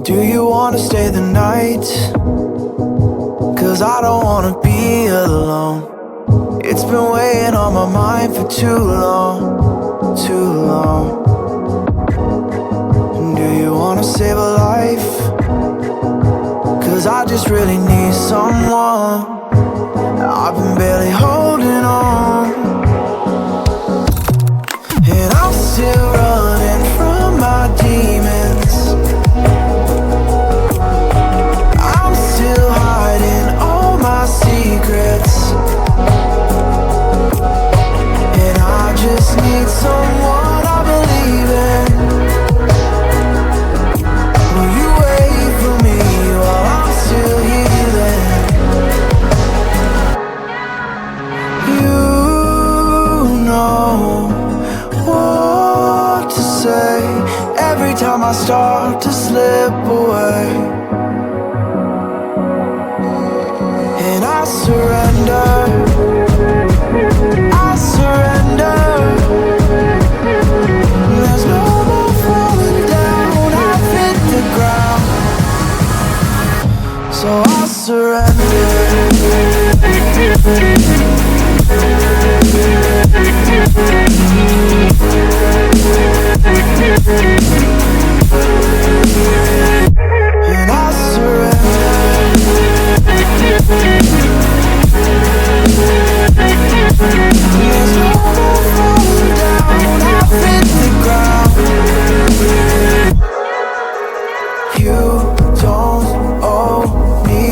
Do you wanna stay the night? 'Cause I don't wanna be alone. It's been weighing on my mind for too long, too long. Do you wanna save a life? 'Cause I just really need someone. I've been barely holding on, and I'm still running from my demons. I'm still hiding all my secrets, and I just need someone I believe in. Will you wait for me while I'm still healing? You know what to say every time I start to slip away, and I surrender, I surrender. There's no more falling down, I've hit the ground, so I surrender. And I surrender. There's no more falling down, I've hit the ground. You don't owe me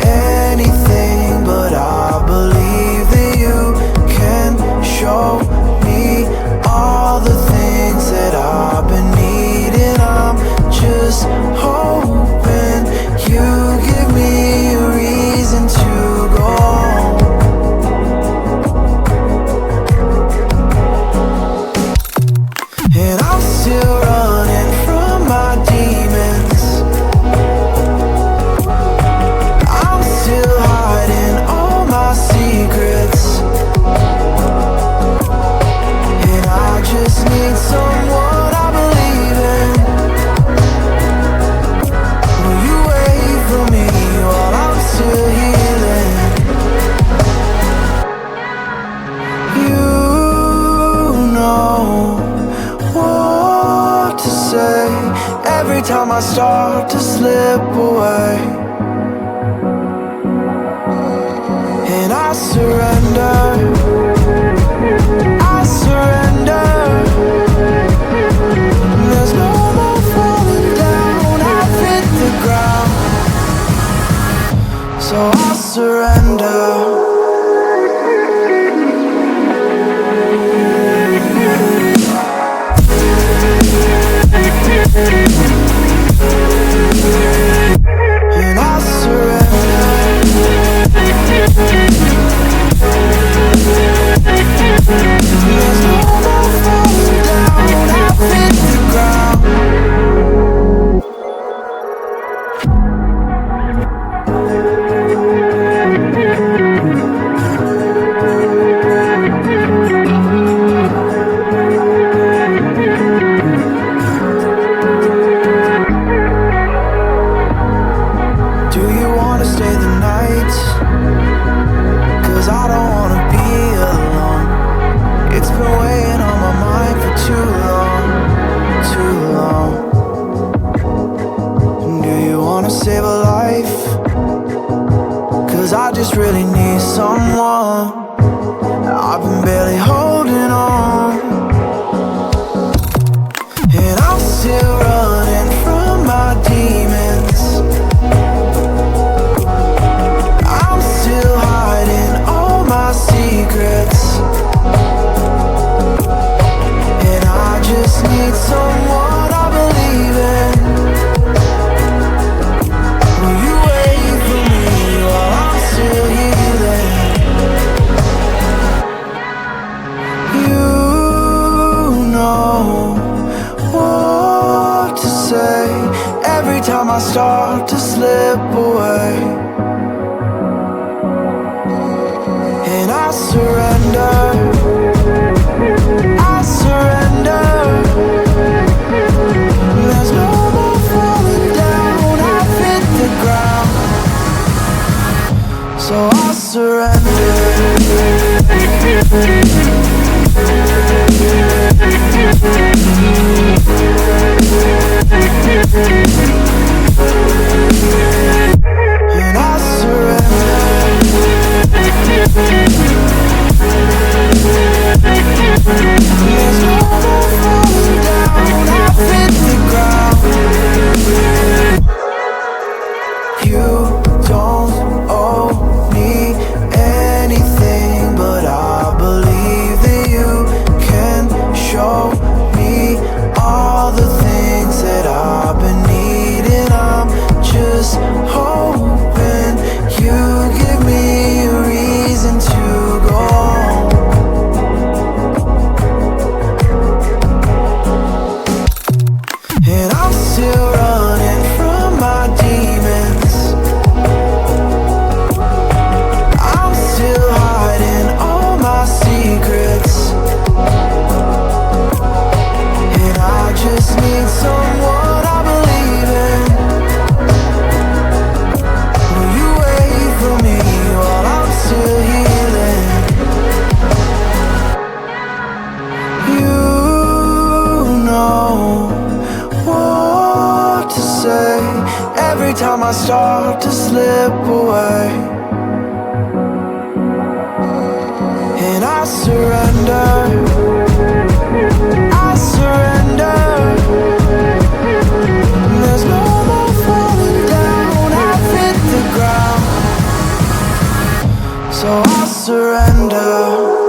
anything, but I believe that you can show me all the things that I've been needing. I'm just hoping you give me a reason to go on. And I'm still running from my demons. I'm still hiding all my secrets, and I just need someone I believe in. Will you wait for me while I'm still healing? You know what to say every time I start to slip away, and I surrender, I surrender. There's no more falling down, I've hit the ground, so I surrender. And I surrender. There's no more falling down, I've hit the ground. Do you wanna stay the night? 'Cause I don't wanna be alone. It's been weighing on my mind for too long, too long. Do you wanna save a life? 'Cause I just really need someone. I've been barely holding on, and I'm still running from my demons. I'm still hiding all my secrets, and I just need someone I believe in. Will you wait for me while I'm still healing? You know what to say every time I start to slip away, and I surrender, I surrender. There's no more falling still running from my demons. I'm still hiding all my secrets, and I just need someone I believe in. Will you wait for me while I'm still healing? You know what to say every time I start to slip away, and I surrender. I surrender. There's no more falling down. I've hit the ground, so I surrender.